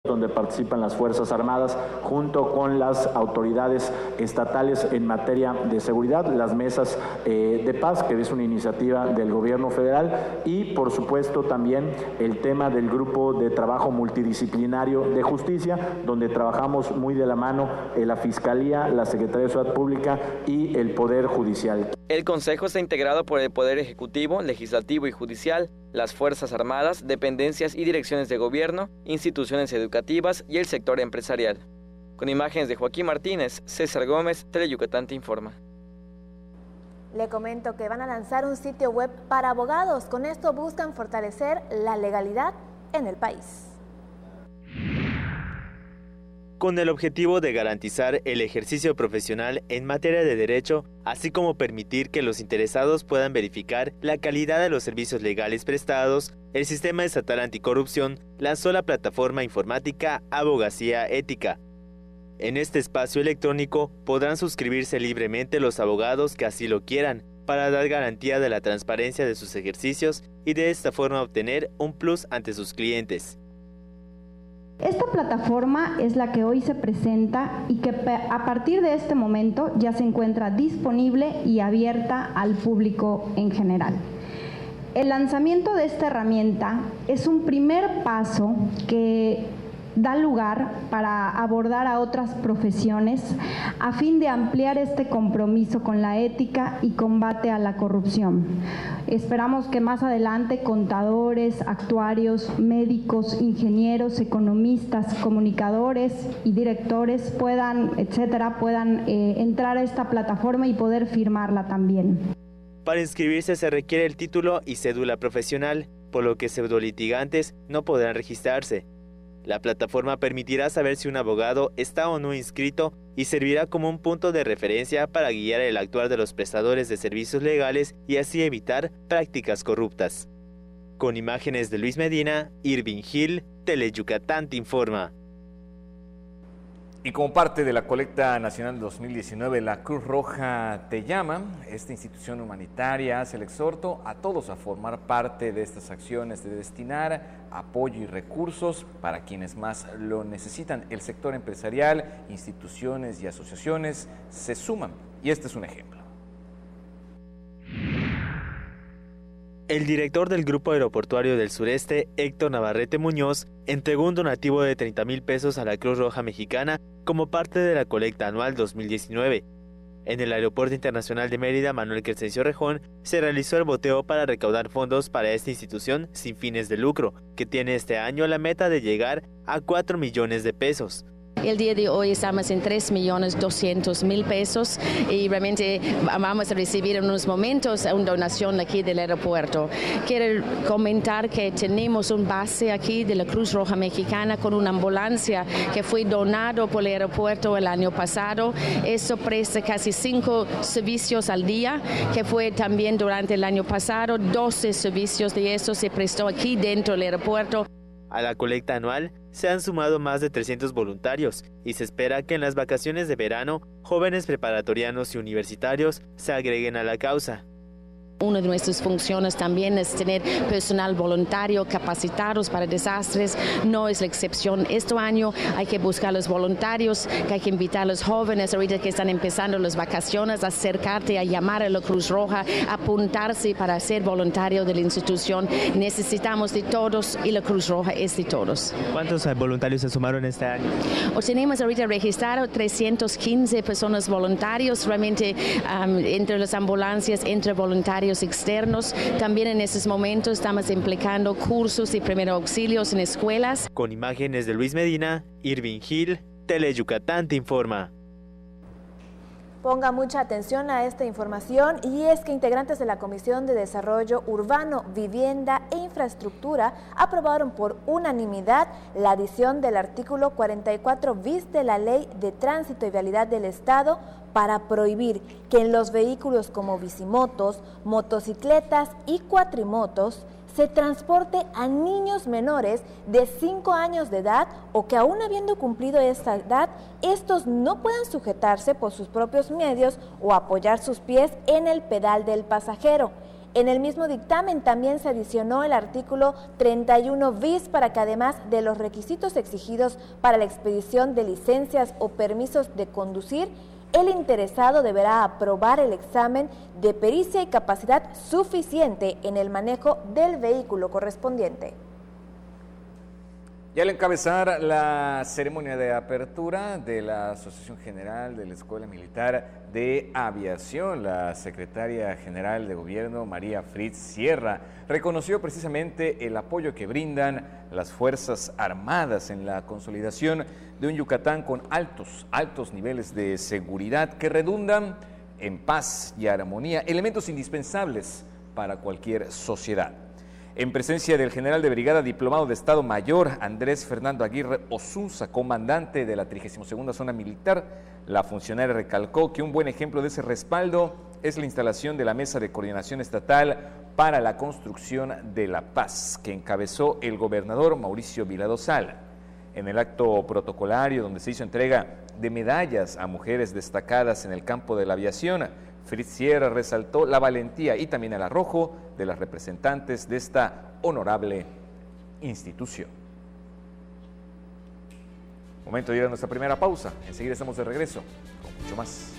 donde participan las Fuerzas Armadas junto con las autoridades estatales en materia de seguridad, las mesas de paz, que es una iniciativa del gobierno federal, y por supuesto también el tema del grupo de trabajo multidisciplinario de justicia, donde trabajamos muy de la mano la Fiscalía, la Secretaría de Seguridad Pública y el Poder Judicial. El Consejo está integrado por el Poder Ejecutivo, Legislativo y Judicial, las Fuerzas Armadas, dependencias y direcciones de gobierno, instituciones educativas y el sector empresarial. Con imágenes de Joaquín Martínez, César Gómez, Teleyucatán te informa. Le comento que van a lanzar un sitio web para abogados. Con esto buscan fortalecer la legalidad en el país. Con el objetivo de garantizar el ejercicio profesional en materia de derecho, así como permitir que los interesados puedan verificar la calidad de los servicios legales prestados, el Sistema Estatal Anticorrupción lanzó la plataforma informática Abogacía Ética. En este espacio electrónico podrán suscribirse libremente los abogados que así lo quieran, para dar garantía de la transparencia de sus ejercicios y de esta forma obtener un plus ante sus clientes. Esta plataforma es la que hoy se presenta y que a partir de este momento ya se encuentra disponible y abierta al público en general. El lanzamiento de esta herramienta es un primer paso que da lugar para abordar a otras profesiones a fin de ampliar este compromiso con la ética y combate a la corrupción. Esperamos que más adelante contadores, actuarios, médicos, ingenieros, economistas, comunicadores y directores puedan entrar a esta plataforma y poder firmarla también. Para inscribirse se requiere el título y cédula profesional, por lo que pseudolitigantes no podrán registrarse. La plataforma permitirá saber si un abogado está o no inscrito y servirá como un punto de referencia para guiar el actuar de los prestadores de servicios legales y así evitar prácticas corruptas. Con imágenes de Luis Medina, Irving Gil, Teleyucatán te informa. Y como parte de la colecta nacional 2019, la Cruz Roja te llama. Esta institución humanitaria hace el exhorto a todos a formar parte de estas acciones de destinar apoyo y recursos para quienes más lo necesitan. El sector empresarial, instituciones y asociaciones se suman y este es un ejemplo. El director del Grupo Aeroportuario del Sureste, Héctor Navarrete Muñoz, entregó un donativo de 30,000 pesos a la Cruz Roja Mexicana como parte de la colecta anual 2019. En el Aeropuerto Internacional de Mérida, Manuel Crescencio Rejón, se realizó el boteo para recaudar fondos para esta institución sin fines de lucro, que tiene este año la meta de llegar a 4 millones de pesos. El día de hoy estamos en 3.200.000 pesos y realmente vamos a recibir en unos momentos una donación aquí del aeropuerto. Quiero comentar que tenemos un base aquí de la Cruz Roja Mexicana con una ambulancia que fue donado por el aeropuerto el año pasado. Eso presta casi 5 servicios al día, que fue también durante el año pasado 12 servicios de eso se prestó aquí dentro del aeropuerto. A la colecta anual se han sumado más de 300 voluntarios y se espera que en las vacaciones de verano jóvenes preparatorianos y universitarios se agreguen a la causa. Una de nuestras funciones también es tener personal voluntario capacitados para desastres, no es la excepción. Este año hay que buscar a los voluntarios, que hay que invitar a los jóvenes ahorita que están empezando las vacaciones, a acercarte, a llamar a la Cruz Roja, a apuntarse para ser voluntario de la institución. Necesitamos de todos y la Cruz Roja es de todos. ¿Cuántos voluntarios se sumaron este año? Tenemos ahorita registrado 315 personas voluntarios, realmente entre las ambulancias, entre voluntarios externos. También en estos momentos estamos implicando cursos de primeros auxilios en escuelas. Con imágenes de Luis Medina, Irving Gil, Teleyucatán te informa. Ponga mucha atención a esta información y es que integrantes de la Comisión de Desarrollo Urbano, Vivienda e Infraestructura aprobaron por unanimidad la adición del artículo 44 bis de la Ley de Tránsito y Vialidad del Estado para prohibir que en los vehículos como bicimotos, motocicletas y cuatrimotos se transporte a niños menores de 5 años de edad o que aún habiendo cumplido esta edad, estos no puedan sujetarse por sus propios medios o apoyar sus pies en el pedal del pasajero. En el mismo dictamen también se adicionó el artículo 31 bis para que además de los requisitos exigidos para la expedición de licencias o permisos de conducir, el interesado deberá aprobar el examen de pericia y capacidad suficiente en el manejo del vehículo correspondiente. Y al encabezar la ceremonia de apertura de la Asociación General de la Escuela Militar de Aviación, la secretaria general de Gobierno, María Fritz Sierra, reconoció precisamente el apoyo que brindan las Fuerzas Armadas en la consolidación de un Yucatán con altos niveles de seguridad que redundan en paz y armonía, elementos indispensables para cualquier sociedad. En presencia del general de brigada diplomado de Estado Mayor, Andrés Fernando Aguirre Osunza, comandante de la 32ª Zona Militar, la funcionaria recalcó que un buen ejemplo de ese respaldo es la instalación de la Mesa de Coordinación Estatal para la Construcción de la Paz, que encabezó el gobernador Mauricio Vila Dosal. En el acto protocolario, donde se hizo entrega de medallas a mujeres destacadas en el campo de la aviación, Fritz Sierra resaltó la valentía y también el arrojo de las representantes de esta honorable institución. Momento de ir a nuestra primera pausa. Enseguida estamos de regreso con mucho más.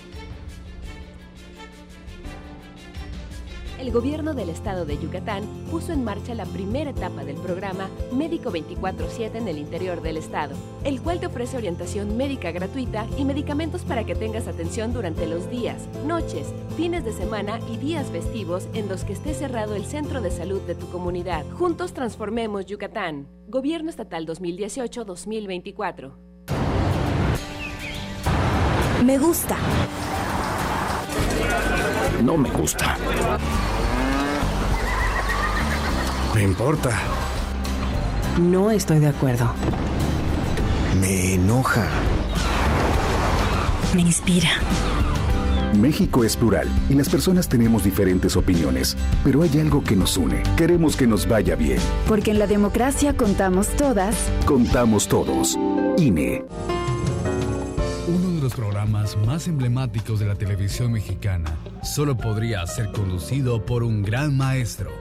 El gobierno del estado de Yucatán puso en marcha la primera etapa del programa Médico 24/7 en el interior del estado, el cual te ofrece orientación médica gratuita y medicamentos para que tengas atención durante los días, noches, fines de semana y días festivos en los que esté cerrado el centro de salud de tu comunidad. Juntos transformemos Yucatán. Gobierno Estatal 2018-2024. Me gusta. No me gusta. Me importa. No estoy de acuerdo. Me enoja. Me inspira. México es plural y las personas tenemos diferentes opiniones, pero hay algo que nos une. Queremos que nos vaya bien. Porque en la democracia contamos todas. Contamos todos. INE. Uno de los programas más emblemáticos de la televisión mexicana solo podría ser conducido por un gran maestro.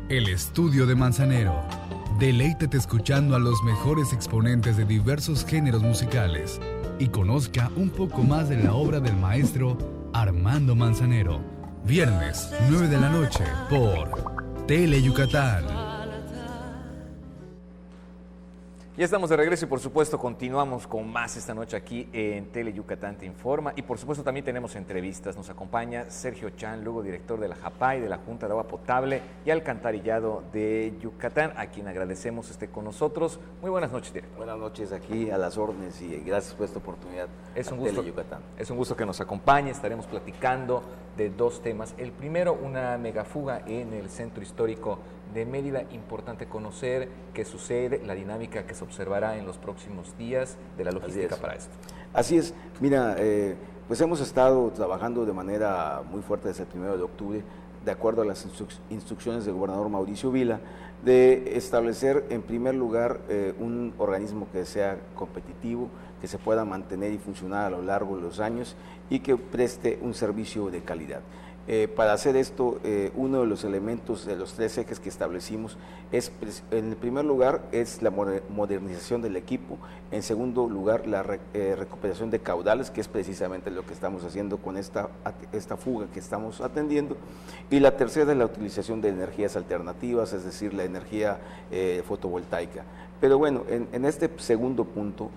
El Estudio de Manzanero. Deleítate escuchando a los mejores exponentes de diversos géneros musicales y conozca un poco más de la obra del maestro Armando Manzanero. Viernes, 9 de la noche, por Tele Yucatán. Ya estamos de regreso y por supuesto continuamos con más esta noche aquí en Tele Yucatán Te Informa y por supuesto también tenemos entrevistas. Nos acompaña Sergio Chan, luego director de la JAPAY, de la Junta de Agua Potable y Alcantarillado de Yucatán, a quien agradecemos esté con nosotros. Muy buenas noches, director. Buenas noches, aquí a las órdenes y gracias por esta oportunidad. Es un gusto, Tele Yucatán. Es un gusto que nos acompañe. Estaremos platicando de dos temas. El primero, una megafuga en el centro histórico de Mérida. Importante conocer qué sucede, la dinámica que se observará en los próximos días de la logística para esto. Así es. Mira, pues hemos estado trabajando de manera muy fuerte desde el 1 de octubre, de acuerdo a las instrucciones del gobernador Mauricio Vila, de establecer en primer lugar un organismo que sea competitivo, que se pueda mantener y funcionar a lo largo de los años y que preste un servicio de calidad. Para hacer esto, uno de los elementos de los 3 ejes que establecimos es, en el primer lugar, es la modernización del equipo, en segundo lugar, la recuperación de caudales, que es precisamente lo que estamos haciendo con esta fuga que estamos atendiendo, y la tercera es la utilización de energías alternativas, es decir, la energía fotovoltaica. Pero bueno, en este segundo punto,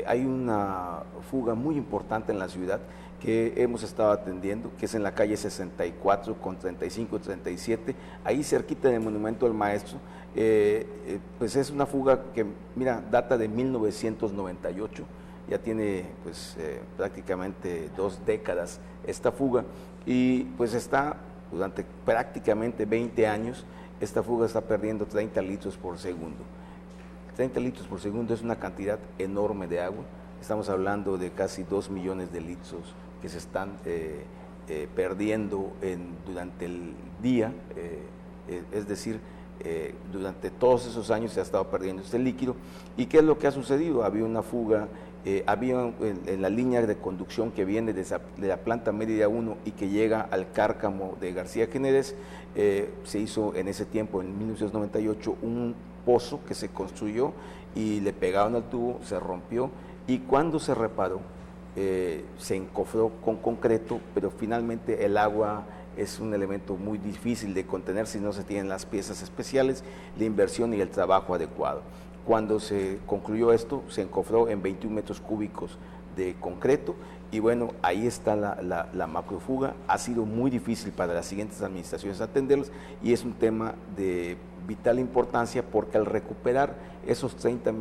hay una fuga muy importante en la ciudad que hemos estado atendiendo, que es en la calle 64 con 35 y 37, ahí cerquita del Monumento del Maestro. Pues es una fuga que, mira, data de 1998, ya tiene pues prácticamente 2 décadas esta fuga, y pues está durante prácticamente 20 años, esta fuga está perdiendo 30 litros por segundo. 30 litros por segundo es una cantidad enorme de agua. Estamos hablando de casi 2 millones de litros que se están perdiendo durante el día, es decir, durante todos esos años se ha estado perdiendo este líquido. ¿Y qué es lo que ha sucedido? Había una fuga había en la línea de conducción que viene de la planta Mérida 1 y que llega al Cárcamo de García Jiménez, se hizo en ese tiempo, en 1998, un pozo que se construyó y le pegaron al tubo, se rompió, y cuando se reparó, se encofró con concreto, pero finalmente el agua es un elemento muy difícil de contener si no se tienen las piezas especiales, la inversión y el trabajo adecuado. Cuando se concluyó esto, se encofró en 21 metros cúbicos de concreto y bueno, ahí está la macrofuga. Ha sido muy difícil para las siguientes administraciones atenderlos y es un tema de vital importancia porque al recuperar esos 30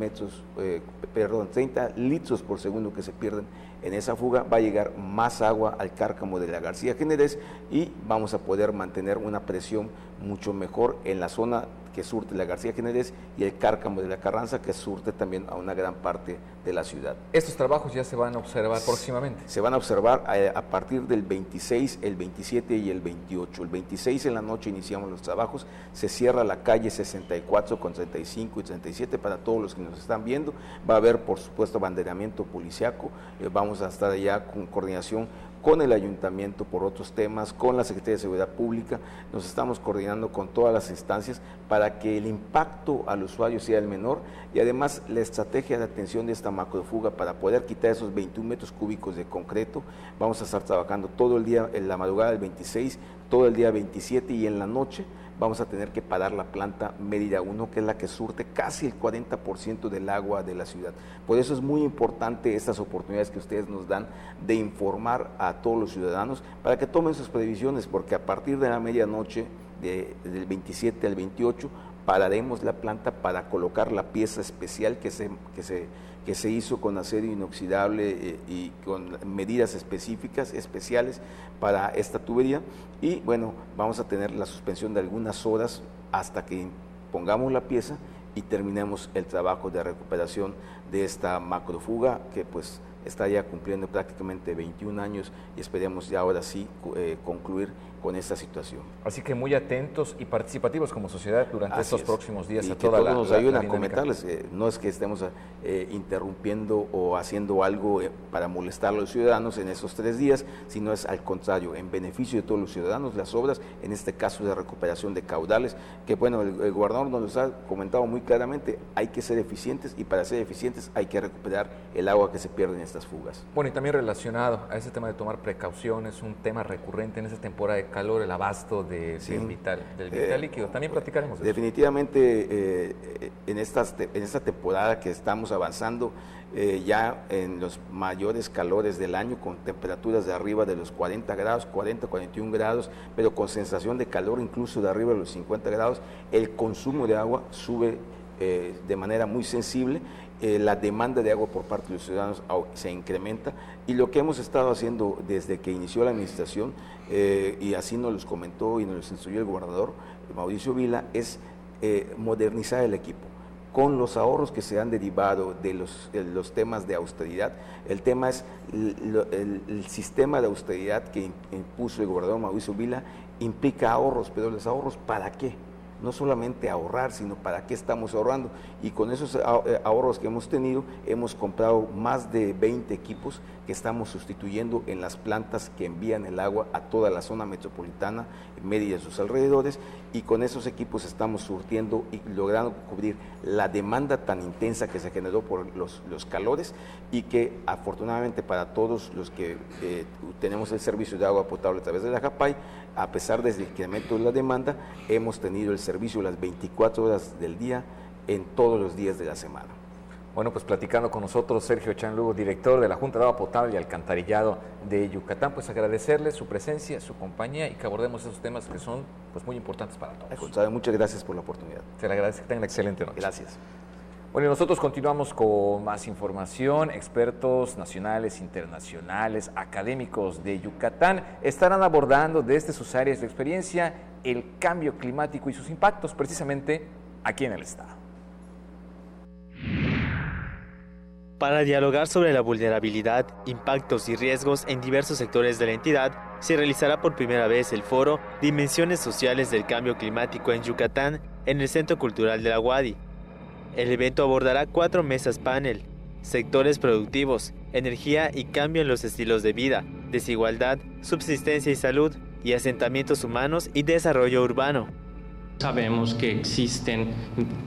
litros por segundo que se pierden en esa fuga, va a llegar más agua al Cárcamo de la García Jiménez y vamos a poder mantener una presión mucho mejor en la zona que surte la García Jiménez y el Cárcamo de la Carranza, que surte también a una gran parte de la ciudad. ¿Estos trabajos ya se van a observar próximamente? Se van a observar a partir del 26, el 27 y el 28. El 26 en la noche iniciamos los trabajos, se cierra la calle 64 con 35 y 37 para todos los que nos están viendo. Va a haber, por supuesto, abanderamiento policiaco, vamos a estar allá con coordinación con el ayuntamiento por otros temas, con la Secretaría de Seguridad Pública, nos estamos coordinando con todas las instancias para que el impacto al usuario sea el menor y además la estrategia de atención de esta macrofuga para poder quitar esos 21 metros cúbicos de concreto, vamos a estar trabajando todo el día, en la madrugada del 26, todo el día 27 y en la noche vamos a tener que parar la planta Mérida 1, que es la que surte casi el 40% del agua de la ciudad. Por eso es muy importante estas oportunidades que ustedes nos dan de informar a todos los ciudadanos para que tomen sus previsiones, porque a partir de la medianoche del 27 al 28 pararemos la planta para colocar la pieza especial que se hizo con acero inoxidable y con medidas especiales para esta tubería y bueno, vamos a tener la suspensión de algunas horas hasta que pongamos la pieza y terminemos el trabajo de recuperación de esta macrofuga que pues está ya cumpliendo prácticamente 21 años y esperemos ya ahora sí concluir con esta situación. Así que muy atentos y participativos como sociedad durante estos próximos días y a que toda todos nos ayuden a comentarles, no es que estemos interrumpiendo o haciendo algo para molestar a los ciudadanos en esos 3 días, sino es al contrario, en beneficio de todos los ciudadanos, las obras, en este caso de recuperación de caudales, que bueno, el gobernador nos ha comentado muy claramente, hay que ser eficientes y para ser eficientes hay que recuperar el agua que se pierde en estas fugas. Bueno, y también relacionado a ese tema de tomar precauciones, un tema recurrente en esta temporada de calor, el abasto del vital líquido. También platicaremos de definitivamente en esta temporada que estamos avanzando ya en los mayores calores del año con temperaturas de arriba de los 40 grados, 41 grados, pero con sensación de calor incluso de arriba de los 50 grados, el consumo de agua sube de manera muy sensible. La demanda de agua por parte de los ciudadanos se incrementa y lo que hemos estado haciendo desde que inició la administración y así nos los comentó y nos los instruyó el gobernador Mauricio Vila es modernizar el equipo con los ahorros que se han derivado de los temas de austeridad. El tema es el sistema de austeridad que impuso el gobernador Mauricio Vila implica ahorros, pero los ahorros ¿para qué? No solamente ahorrar, sino para qué estamos ahorrando. Y con esos ahorros que hemos tenido, hemos comprado más de 20 equipos que estamos sustituyendo en las plantas que envían el agua a toda la zona metropolitana, Mérida y sus alrededores, y con esos equipos estamos surtiendo y logrando cubrir la demanda tan intensa que se generó por los calores y que afortunadamente para todos los que tenemos el servicio de agua potable a través de la JAPAI, a pesar del incremento de la demanda, hemos tenido el servicio las 24 horas del día en todos los días de la semana. Bueno, pues platicando con nosotros Sergio Chan Lugo, director de la Junta de Agua Potable y Alcantarillado de Yucatán, pues agradecerle su presencia, su compañía y que abordemos esos temas que son pues muy importantes para todos. Muchas gracias por la oportunidad. Se le agradece, que tengan una excelente noche. Gracias. Bueno, y nosotros continuamos con más información. Expertos nacionales, internacionales, académicos de Yucatán estarán abordando desde sus áreas de experiencia el cambio climático y sus impactos precisamente aquí en el estado. Para dialogar sobre la vulnerabilidad, impactos y riesgos en diversos sectores de la entidad, se realizará por primera vez el foro Dimensiones Sociales del Cambio Climático en Yucatán en el Centro Cultural de la UADY. El evento abordará 4 mesas panel, sectores productivos, energía y cambio en los estilos de vida, desigualdad, subsistencia y salud, y asentamientos humanos y desarrollo urbano. Sabemos que existen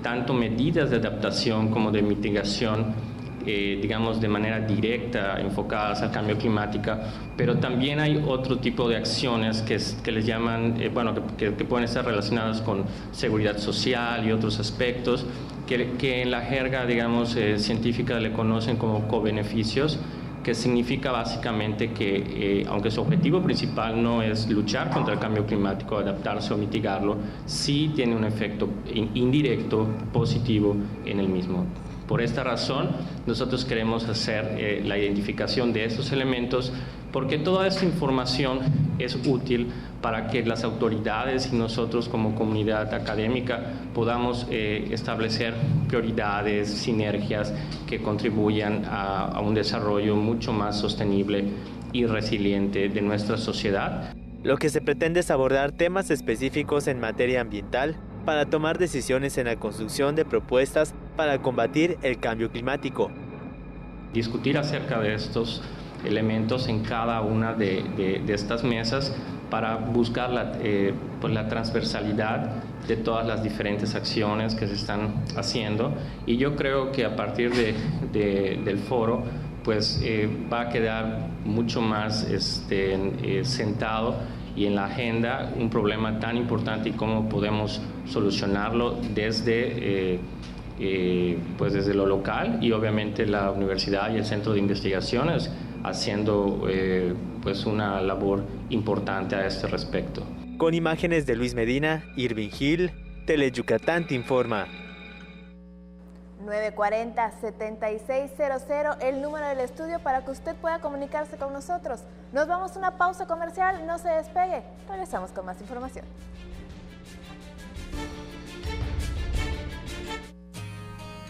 tanto medidas de adaptación como de mitigación, digamos de manera directa, enfocadas al cambio climático, pero también hay otro tipo de acciones que les llaman, que pueden estar relacionadas con seguridad social y otros aspectos, que en la jerga, digamos, científica le conocen como cobeneficios, que significa básicamente que, aunque su objetivo principal no es luchar contra el cambio climático, adaptarse o mitigarlo, sí tiene un efecto indirecto positivo en el mismo. Por esta razón, nosotros queremos hacer la identificación de estos elementos, porque toda esta información es útil para que las autoridades y nosotros como comunidad académica podamos establecer prioridades, sinergias que contribuyan a un desarrollo mucho más sostenible y resiliente de nuestra sociedad. Lo que se pretende es abordar temas específicos en materia ambiental para tomar decisiones en la construcción de propuestas para combatir el cambio climático. Discutir acerca de estos elementos en cada una de estas mesas para buscar la transversalidad de todas las diferentes acciones que se están haciendo, y yo creo que a partir del foro pues va a quedar mucho más sentado y en la agenda un problema tan importante y cómo podemos solucionarlo desde lo local, y obviamente la universidad y el centro de investigaciones haciendo pues una labor importante a este respecto. Con imágenes de Luis Medina, Irving Gil, Teleyucatán te informa. 940-7600, el número del estudio para que usted pueda comunicarse con nosotros. Nos vamos a una pausa comercial, no se despegue. Regresamos con más información.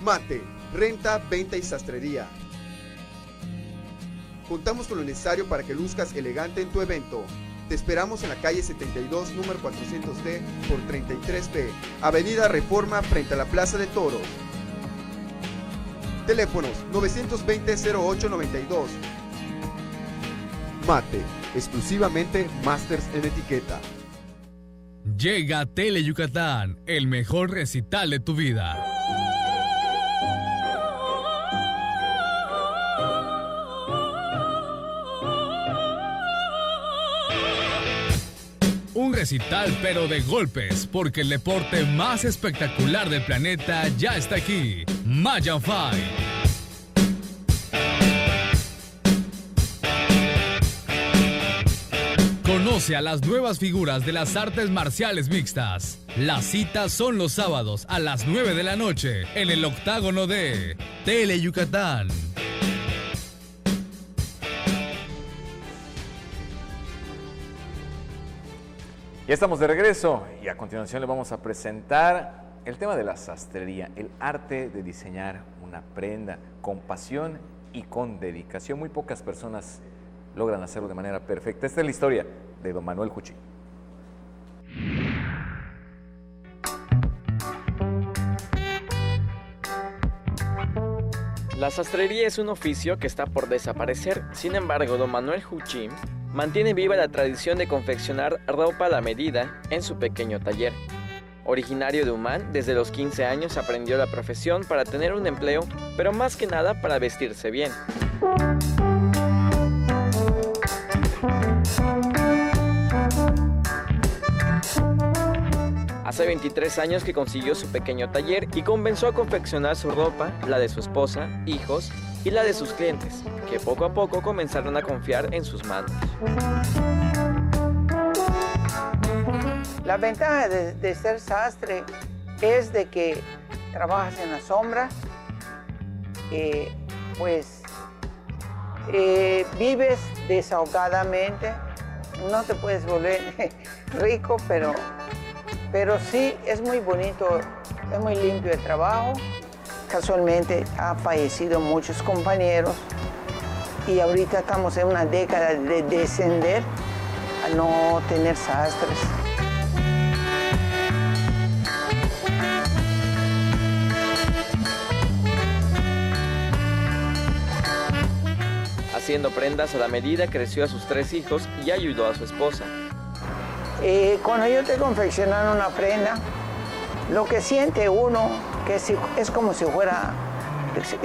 Mate, renta, venta y sastrería. Contamos con lo necesario para que luzcas elegante en tu evento. Te esperamos en la calle 72, número 400D por 33B, Avenida Reforma, frente a la Plaza de Toros. Teléfonos 920-0892. Mate, exclusivamente Masters en etiqueta. Llega Teleyucatán, el mejor recital de tu vida. Un recital pero de golpes, porque el deporte más espectacular del planeta ya está aquí. Mayan Fight. Conoce a las nuevas figuras de las artes marciales mixtas. Las citas son los sábados a las 9 de la noche en el octágono de Teleyucatán. Ya estamos de regreso y a continuación le vamos a presentar el tema de la sastrería, el arte de diseñar una prenda con pasión y con dedicación. Muy pocas personas logran hacerlo de manera perfecta. Esta es la historia de don Manuel Juchín. La sastrería es un oficio que está por desaparecer. Sin embargo, don Manuel Juchín mantiene viva la tradición de confeccionar ropa a la medida en su pequeño taller. Originario de Humán, desde los 15 años aprendió la profesión para tener un empleo, pero más que nada para vestirse bien. Hace 23 años que consiguió su pequeño taller y comenzó a confeccionar su ropa, la de su esposa, hijos y la de sus clientes, que poco a poco comenzaron a confiar en sus manos. La ventaja de ser sastre es de que trabajas en la sombra, vives desahogadamente, no te puedes volver rico, pero sí es muy bonito, es muy limpio el trabajo. Casualmente ha fallecido muchos compañeros y ahorita estamos en una década de descender a no tener sastres. Haciendo prendas a la medida creció a sus 3 hijos y ayudó a su esposa. Cuando yo te confeccionan una prenda, lo que siente uno, que es como si fuera,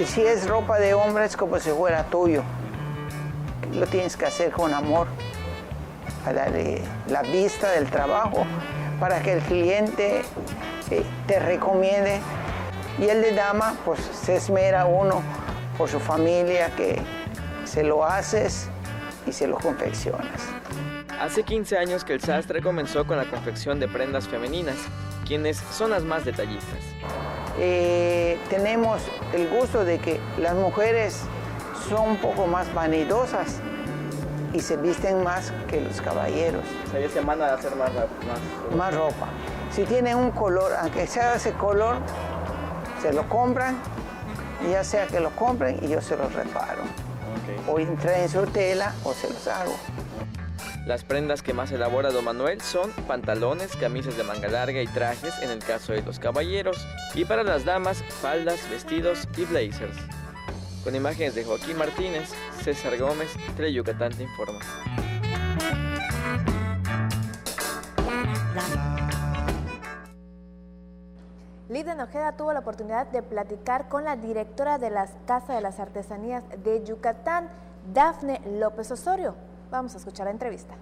si es ropa de hombre, es como si fuera tuyo. Lo tienes que hacer con amor, para darle la vista del trabajo, para que el cliente te recomiende. Y el de dama, pues se esmera uno por su familia, que se lo haces y se lo confeccionas. Hace 15 años que el sastre comenzó con la confección de prendas femeninas. ¿Quiénes son las más detallistas? Tenemos el gusto de que las mujeres son un poco más vanidosas y se visten más que los caballeros. O sea, ellos se mandan a hacer más ropa. Si tienen un color, aunque sea ese color, se lo compran, ya sea que lo compren y yo se los reparo. O traen su tela o se los hago. Las prendas que más elabora don Manuel son pantalones, camisas de manga larga y trajes en el caso de los caballeros, y para las damas, faldas, vestidos y blazers. Con imágenes de Joaquín Martínez, César Gómez, Teleyucatán te informa. Lidia Ojeda tuvo la oportunidad de platicar con la directora de la Casa de las Artesanías de Yucatán, Dafne López Osorio. Vamos a escuchar la entrevista.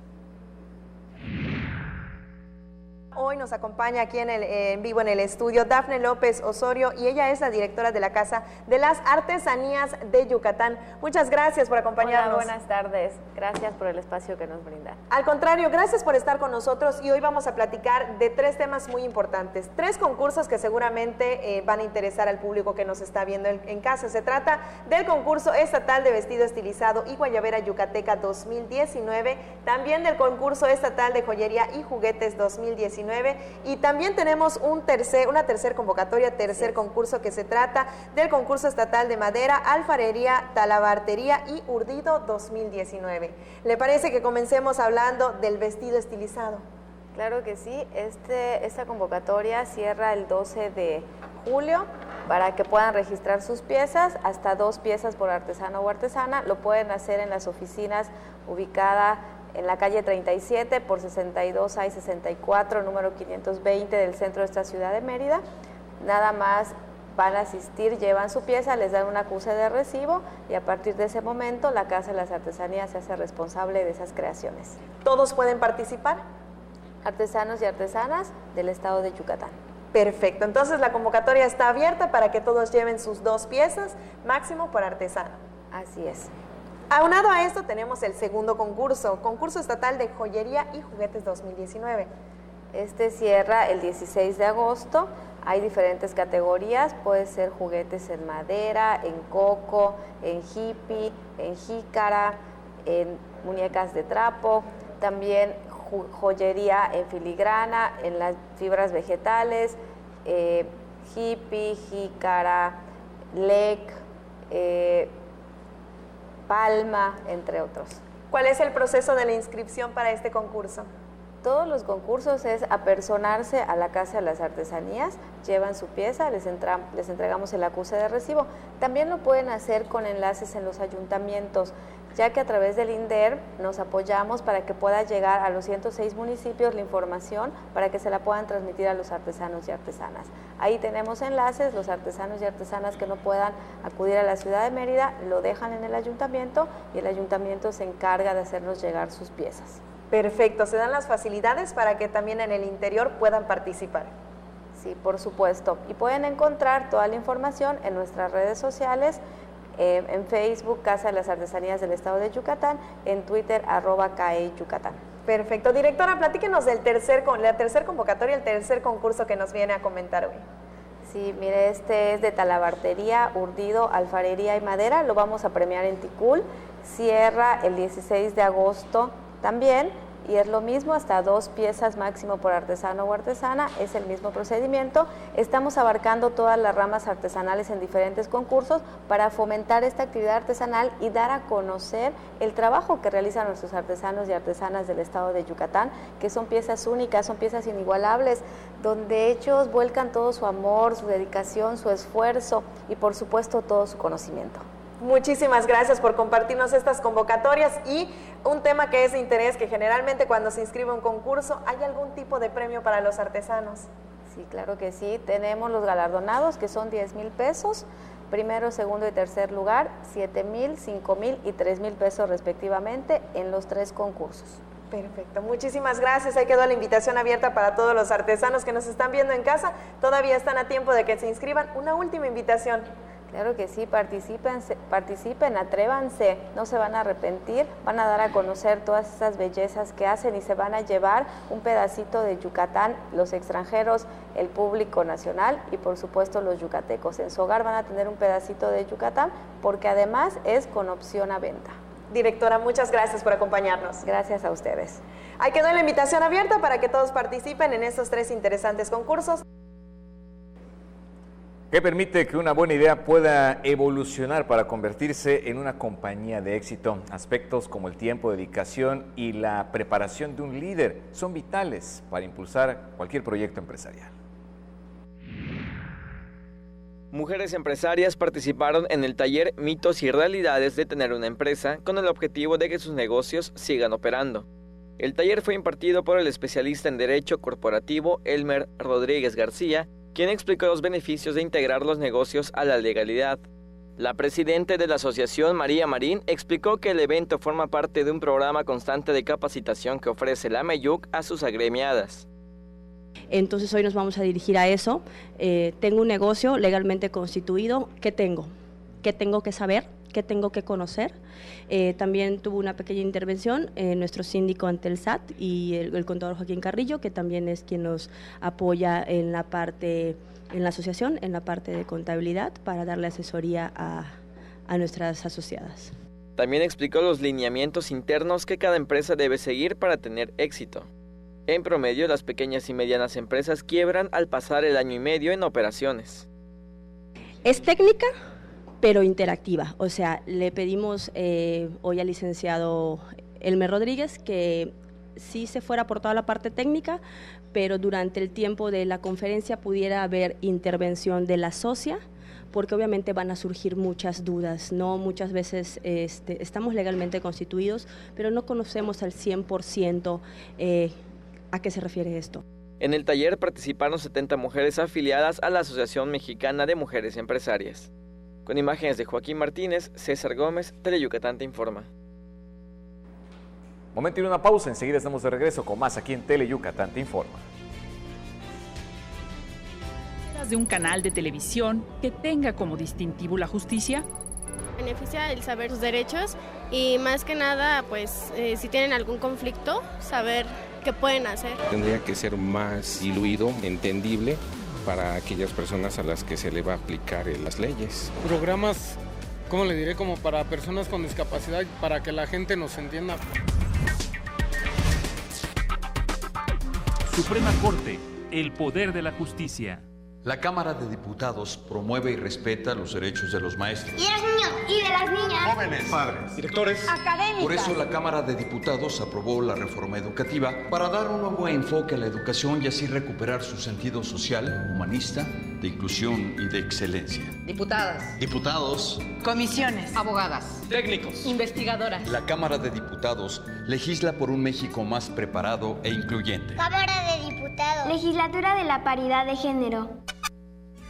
Hoy nos acompaña aquí en vivo en el estudio Dafne López Osorio y ella es la directora de la Casa de las Artesanías de Yucatán. Muchas gracias por acompañarnos. Hola, buenas tardes. Gracias por el espacio que nos brindan. Al contrario, gracias por estar con nosotros y hoy vamos a platicar de 3 temas muy importantes. 3 concursos que seguramente van a interesar al público que nos está viendo en casa. Se trata del concurso estatal de vestido estilizado y guayabera yucateca 2019, también del concurso estatal de joyería y juguetes 2019 y también tenemos una tercer convocatoria, tercer concurso que se trata del concurso estatal de madera, alfarería, talabartería y urdido 2019. ¿Le parece que comencemos hablando del vestido estilizado? Claro que sí, esta convocatoria cierra el 12 de julio para que puedan registrar sus piezas, hasta 2 piezas por artesano o artesana, lo pueden hacer en las oficinas ubicadas en la calle 37 por 62A64, número 520 del centro de esta ciudad de Mérida. Nada más van a asistir, llevan su pieza, les dan un acuse de recibo y a partir de ese momento la Casa de las Artesanías se hace responsable de esas creaciones. ¿Todos pueden participar? Artesanos y artesanas del estado de Yucatán. Perfecto, entonces la convocatoria está abierta para que todos lleven sus 2 piezas, máximo por artesano. Así es. Aunado a esto tenemos el segundo concurso, concurso estatal de joyería y juguetes 2019. Este cierra el 16 de agosto, hay diferentes categorías, puede ser juguetes en madera, en coco, en hippie, en jícara, en muñecas de trapo, también joyería en filigrana, en las fibras vegetales, hippie, jícara, lec, palma, entre otros. ¿Cuál es el proceso de la inscripción para este concurso? Todos los concursos es apersonarse a la Casa de las Artesanías, llevan su pieza, les entregamos el acuse de recibo. También lo pueden hacer con enlaces en los ayuntamientos, ya que a través del INDER nos apoyamos para que pueda llegar a los 106 municipios la información para que se la puedan transmitir a los artesanos y artesanas. Ahí tenemos enlaces, los artesanos y artesanas que no puedan acudir a la ciudad de Mérida lo dejan en el ayuntamiento y el ayuntamiento se encarga de hacernos llegar sus piezas. Perfecto, se dan las facilidades para que también en el interior puedan participar. Sí, por supuesto. Y pueden encontrar toda la información en nuestras redes sociales, en Facebook, Casa de las Artesanías del Estado de Yucatán, en Twitter, @CAE-Yucatán. Perfecto. Directora, platíquenos del la tercer convocatoria, el tercer concurso que nos viene a comentar hoy. Sí, mire, este es de talabartería, urdido, alfarería y madera, lo vamos a premiar en Ticul, cierra el 16 de agosto también, y es lo mismo, hasta 2 piezas máximo por artesano o artesana, es el mismo procedimiento. Estamos abarcando todas las ramas artesanales en diferentes concursos para fomentar esta actividad artesanal y dar a conocer el trabajo que realizan nuestros artesanos y artesanas del estado de Yucatán, que son piezas únicas, son piezas inigualables, donde ellos vuelcan todo su amor, su dedicación, su esfuerzo y por supuesto todo su conocimiento. Muchísimas gracias por compartirnos estas convocatorias y un tema que es de interés, que generalmente cuando se inscribe un concurso, ¿hay algún tipo de premio para los artesanos? Sí, claro que sí. Tenemos los galardonados, que son 10,000 pesos, primero, segundo y tercer lugar, 7,000, 5,000 y 3,000 pesos respectivamente en los 3 concursos. Perfecto, muchísimas gracias. Ahí quedó la invitación abierta para todos los artesanos que nos están viendo en casa. Todavía están a tiempo de que se inscriban. Una última invitación. Claro que sí, participen, atrévanse, no se van a arrepentir, van a dar a conocer todas esas bellezas que hacen y se van a llevar un pedacito de Yucatán, los extranjeros, el público nacional y por supuesto los yucatecos. En su hogar van a tener un pedacito de Yucatán porque además es con opción a venta. Directora, muchas gracias por acompañarnos. Gracias a ustedes. Ahí quedó la invitación abierta para que todos participen en estos 3 interesantes concursos. ¿Qué permite que una buena idea pueda evolucionar para convertirse en una compañía de éxito? Aspectos como el tiempo, dedicación y la preparación de un líder son vitales para impulsar cualquier proyecto empresarial. Mujeres empresarias participaron en el taller Mitos y Realidades de tener una empresa con el objetivo de que sus negocios sigan operando. El taller fue impartido por el especialista en Derecho Corporativo Elmer Rodríguez García, quien explicó los beneficios de integrar los negocios a la legalidad. La presidenta de la asociación, María Marín, explicó que el evento forma parte de un programa constante de capacitación que ofrece la MEYUC a sus agremiadas. Entonces hoy nos vamos a dirigir a eso. Tengo un negocio legalmente constituido. ¿Qué tengo? ¿Qué tengo que saber? ¿Qué tengo que conocer? También tuvo una pequeña intervención nuestro síndico ante el SAT y el contador Joaquín Carrillo, que también es quien nos apoya en la asociación, en la parte de contabilidad, para darle asesoría a nuestras asociadas. También explicó los lineamientos internos que cada empresa debe seguir para tener éxito. En promedio, las pequeñas y medianas empresas quiebran al pasar el 1 año y medio en operaciones. Es técnica, pero interactiva. O sea, le pedimos hoy al licenciado Elmer Rodríguez que sí se fuera por toda la parte técnica, pero durante el tiempo de la conferencia pudiera haber intervención de la socia, porque obviamente van a surgir muchas dudas, ¿no? Muchas veces estamos legalmente constituidos, pero no conocemos al 100% a qué se refiere esto. En el taller participaron 70 mujeres afiliadas a la Asociación Mexicana de Mujeres Empresarias. Con imágenes de Joaquín Martínez, César Gómez, Teleyucatán te informa. Momento de una pausa, enseguida estamos de regreso con más aquí en Teleyucatán te informa. ¿De un canal de televisión que tenga como distintivo la justicia? Beneficia el saber sus derechos y más que nada, pues, si tienen algún conflicto, saber qué pueden hacer. Tendría que ser más diluido, entendible para aquellas personas a las que se le va a aplicar las leyes. Programas, ¿cómo le diré? Como para personas con discapacidad, para que la gente nos entienda. Suprema Corte, el poder de la justicia. La Cámara de Diputados promueve y respeta los derechos de los maestros. Y de los niños, y de las niñas. Jóvenes, padres, directores, académicas. Por eso la Cámara de Diputados aprobó la reforma educativa para dar un nuevo enfoque a la educación y así recuperar su sentido social, humanista, de inclusión y de excelencia. Diputadas. Diputados. Comisiones. Abogadas. Técnicos. Investigadoras. La Cámara de Diputados legisla por un México más preparado e incluyente. Cámara de Diputados. Legislatura de la Paridad de Género.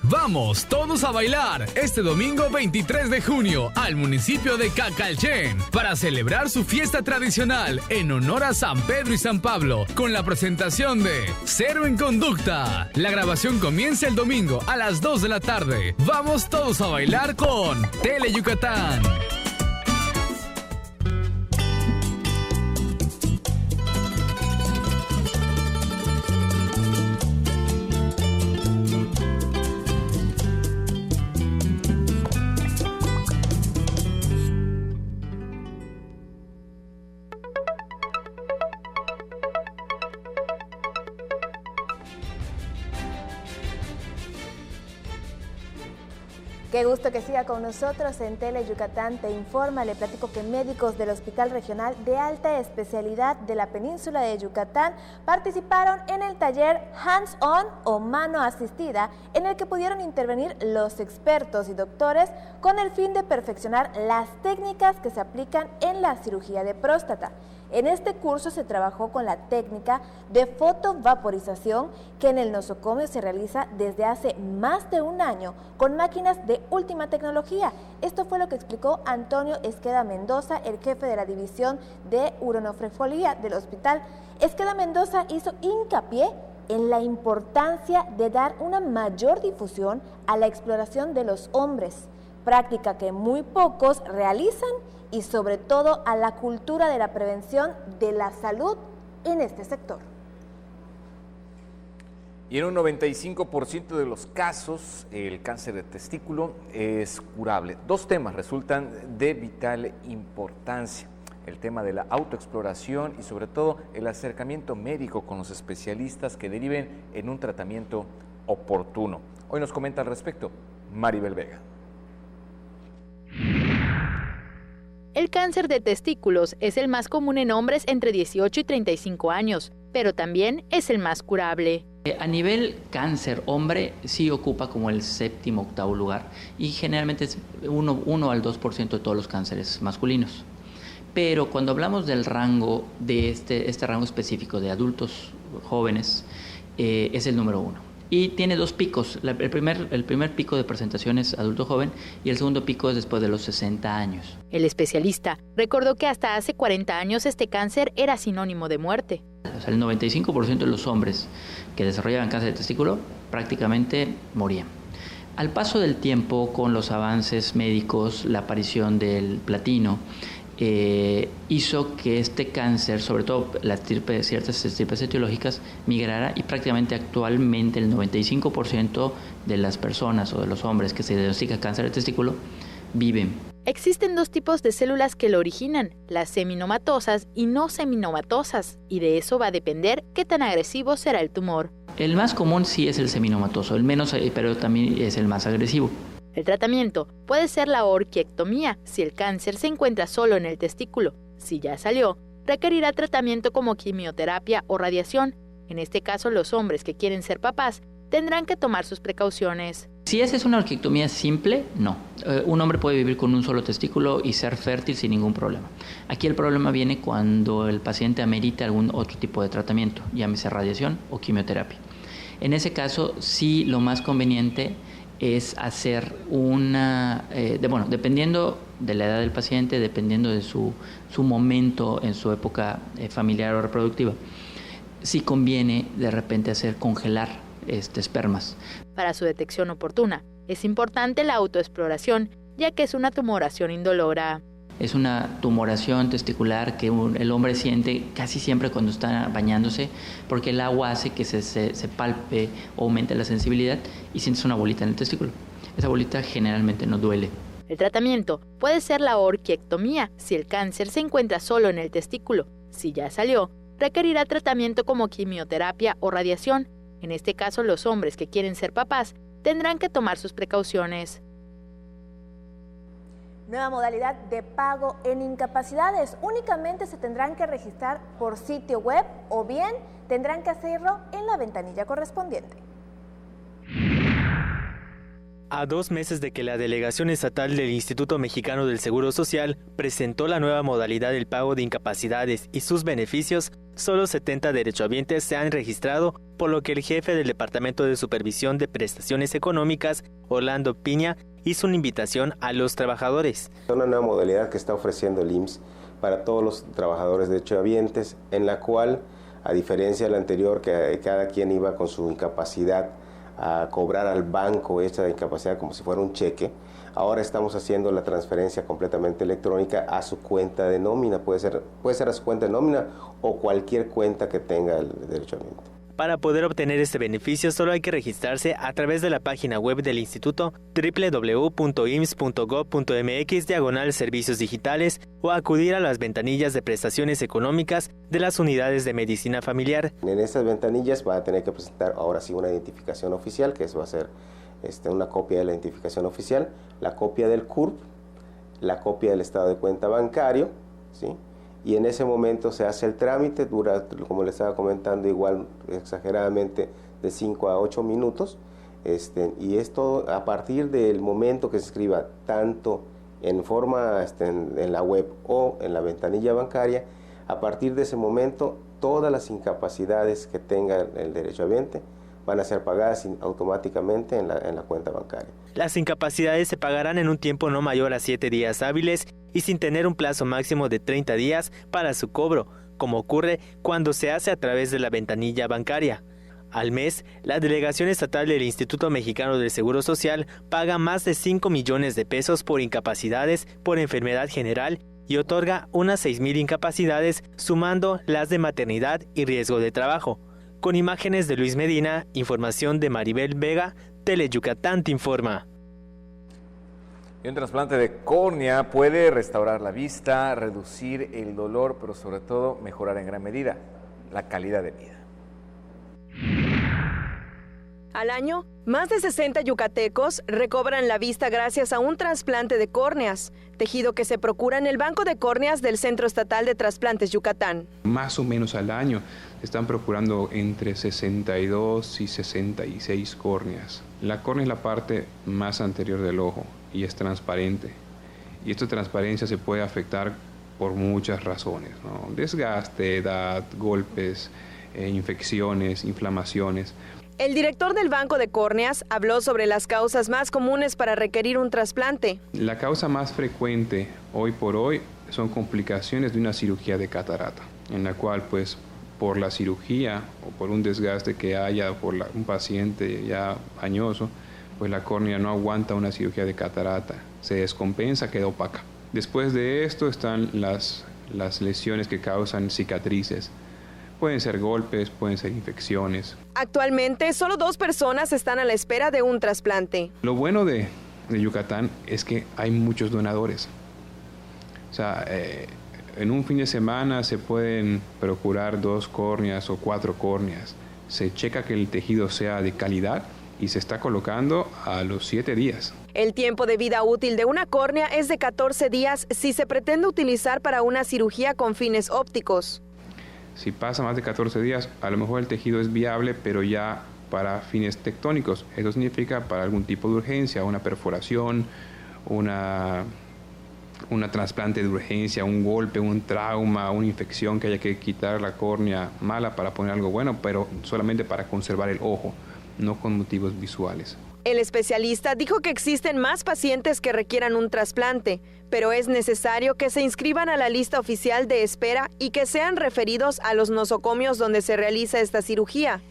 Vamos todos a bailar este domingo 23 de junio al municipio de Cacalchen para celebrar su fiesta tradicional en honor a San Pedro y San Pablo con la presentación de Cero en Conducta. La grabación comienza el domingo a las 2 de la tarde. Vamos todos a bailar con Teleyucatán. Qué gusto que siga con nosotros en Tele Yucatán Te Informa. Le platico que médicos del Hospital Regional de Alta Especialidad de la Península de Yucatán participaron en el taller Hands-On o Mano Asistida, en el que pudieron intervenir los expertos y doctores con el fin de perfeccionar las técnicas que se aplican en la cirugía de próstata. En este curso se trabajó con la técnica de fotovaporización que en el nosocomio se realiza desde hace más de un año con máquinas de última tecnología. Esto fue lo que explicó Antonio Esqueda Mendoza, el jefe de la división de uronefrología del hospital. Esqueda Mendoza hizo hincapié en la importancia de dar una mayor difusión a la exploración de los hombres, práctica que muy pocos realizan, y sobre todo a la cultura de la prevención de la salud en este sector. Y en un 95% de los casos, el cáncer de testículo es curable. Dos temas resultan de vital importancia: el tema de la autoexploración y sobre todo el acercamiento médico con los especialistas que deriven en un tratamiento oportuno. Hoy nos comenta al respecto Maribel Vega. El cáncer de testículos es el más común en hombres entre 18 y 35 años, pero también es el más curable. A nivel cáncer, hombre sí ocupa como el séptimo, octavo lugar y generalmente es 1 al 2% de todos los cánceres masculinos. Pero cuando hablamos del rango, de este rango específico de adultos jóvenes, es el número 1. Y tiene dos picos. El primer pico de presentación es adulto joven y el segundo pico es después de los 60 años. El especialista recordó que hasta hace 40 años este cáncer era sinónimo de muerte. O sea, el 95% de los hombres que desarrollaban cáncer de testículo prácticamente morían. Al paso del tiempo, con los avances médicos, la aparición del platino, hizo que este cáncer, sobre todo ciertas estirpes etiológicas, migrara y prácticamente actualmente el 95% de las personas o de los hombres que se diagnostican cáncer de testículo viven. Existen dos tipos de células que lo originan, las seminomatosas y no seminomatosas, y de eso va a depender qué tan agresivo será el tumor. El más común sí es el seminomatoso, el menos, pero también es el más agresivo. El tratamiento puede ser la orquiectomía si el cáncer se encuentra solo en el testículo. Si ya salió, requerirá tratamiento como quimioterapia o radiación. En este caso, los hombres que quieren ser papás tendrán que tomar sus precauciones. Si esa es una orquiectomía simple, no. Un hombre puede vivir con un solo testículo y ser fértil sin ningún problema. Aquí el problema viene cuando el paciente amerita algún otro tipo de tratamiento, llámese radiación o quimioterapia. En ese caso, sí, lo más conveniente es hacer dependiendo de la edad del paciente, dependiendo de su momento en su época familiar o reproductiva, sí conviene de repente hacer congelar espermas. Para su detección oportuna, es importante la autoexploración, ya que es una tumoración indolora. Es una tumoración testicular que el hombre siente casi siempre cuando está bañándose, porque el agua hace que se palpe o aumente la sensibilidad y sientes una bolita en el testículo. Esa bolita generalmente no duele. El tratamiento puede ser la orquiectomía si el cáncer se encuentra solo en el testículo. Si ya salió, requerirá tratamiento como quimioterapia o radiación. En este caso, los hombres que quieren ser papás tendrán que tomar sus precauciones. Nueva modalidad de pago en incapacidades. Únicamente se tendrán que registrar por sitio web o bien tendrán que hacerlo en la ventanilla correspondiente. A 2 meses de que la Delegación Estatal del Instituto Mexicano del Seguro Social presentó la nueva modalidad del pago de incapacidades y sus beneficios, solo 70 derechohabientes se han registrado, por lo que el jefe del Departamento de Supervisión de Prestaciones Económicas, Orlando Piña, hizo una invitación a los trabajadores. Es una nueva modalidad que está ofreciendo el IMSS para todos los trabajadores derechohabientes, en la cual, a diferencia de la anterior, que cada quien iba con su incapacidad a cobrar al banco esta incapacidad como si fuera un cheque, ahora estamos haciendo la transferencia completamente electrónica a su cuenta de nómina. Puede ser a su cuenta de nómina o cualquier cuenta que tenga el derechohabiente. Para poder obtener este beneficio solo hay que registrarse a través de la página web del instituto www.ims.gov.mx/servicios digitales o acudir a las ventanillas de prestaciones económicas de las unidades de medicina familiar. En esas ventanillas va a tener que presentar ahora sí una identificación oficial, que eso va a ser una copia de la identificación oficial, la copia del CURP, la copia del estado de cuenta bancario, ¿sí? Y en ese momento se hace el trámite, dura, como les estaba comentando, igual exageradamente de 5 a 8 minutos, y esto a partir del momento que se escriba tanto en forma en la web o en la ventanilla bancaria, a partir de ese momento todas las incapacidades que tenga el derechohabiente van a ser pagadas automáticamente en la cuenta bancaria. Las incapacidades se pagarán en un tiempo no mayor a 7 días hábiles y sin tener un plazo máximo de 30 días para su cobro, como ocurre cuando se hace a través de la ventanilla bancaria. Al mes, la Delegación Estatal del Instituto Mexicano del Seguro Social paga más de 5 millones de pesos por incapacidades por enfermedad general y otorga unas 6,000 incapacidades sumando las de maternidad y riesgo de trabajo. Con imágenes de Luis Medina, información de Maribel Vega, Teleyucatán te informa. Y un trasplante de córnea puede restaurar la vista, reducir el dolor, pero sobre todo mejorar en gran medida la calidad de vida. Al año, más de 60 yucatecos recobran la vista gracias a un trasplante de córneas, tejido que se procura en el Banco de Córneas del Centro Estatal de Trasplantes Yucatán. Más o menos al año se están procurando entre 62 y 66 córneas. La córnea es la parte más anterior del ojo y es transparente. Y esta transparencia se puede afectar por muchas razones, ¿no? Desgaste, edad, golpes, infecciones, inflamaciones. El director del Banco de Córneas habló sobre las causas más comunes para requerir un trasplante. La causa más frecuente hoy por hoy son complicaciones de una cirugía de catarata, en la cual pues por la cirugía o por un desgaste que haya por un paciente ya añoso, pues la córnea no aguanta una cirugía de catarata, se descompensa, queda opaca. Después de esto están las lesiones que causan cicatrices. Pueden ser golpes, pueden ser infecciones. Actualmente, solo 2 personas están a la espera de un trasplante. Lo bueno de Yucatán es que hay muchos donadores. O sea, en un fin de semana se pueden procurar 2 córneas o 4 córneas. Se checa que el tejido sea de calidad y se está colocando a los 7 días. El tiempo de vida útil de una córnea es de 14 días si se pretende utilizar para una cirugía con fines ópticos. Si pasa más de 14 días, a lo mejor el tejido es viable, pero ya para fines tectónicos. Eso significa para algún tipo de urgencia, una perforación, una trasplante de urgencia, un golpe, un trauma, una infección que haya que quitar la córnea mala para poner algo bueno, pero solamente para conservar el ojo, no con motivos visuales. El especialista dijo que existen más pacientes que requieran un trasplante, pero es necesario que se inscriban a la lista oficial de espera y que sean referidos a los nosocomios donde se realiza esta cirugía,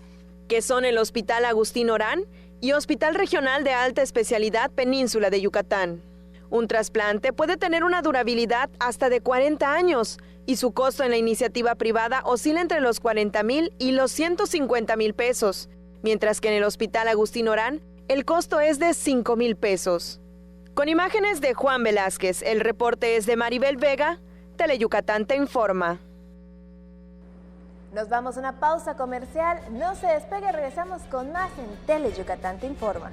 que son el Hospital Agustín Orán y Hospital Regional de Alta Especialidad Península de Yucatán. Un trasplante puede tener una durabilidad hasta de 40 años y su costo en la iniciativa privada oscila entre los 40,000 y los 150,000 pesos, mientras que en el Hospital Agustín Orán el costo es de 5,000 pesos. Con imágenes de Juan Velázquez, el reporte es de Maribel Vega, Teleyucatán te informa. Nos vamos a una pausa comercial, no se despegue, regresamos con más en Teleyucatán te informa.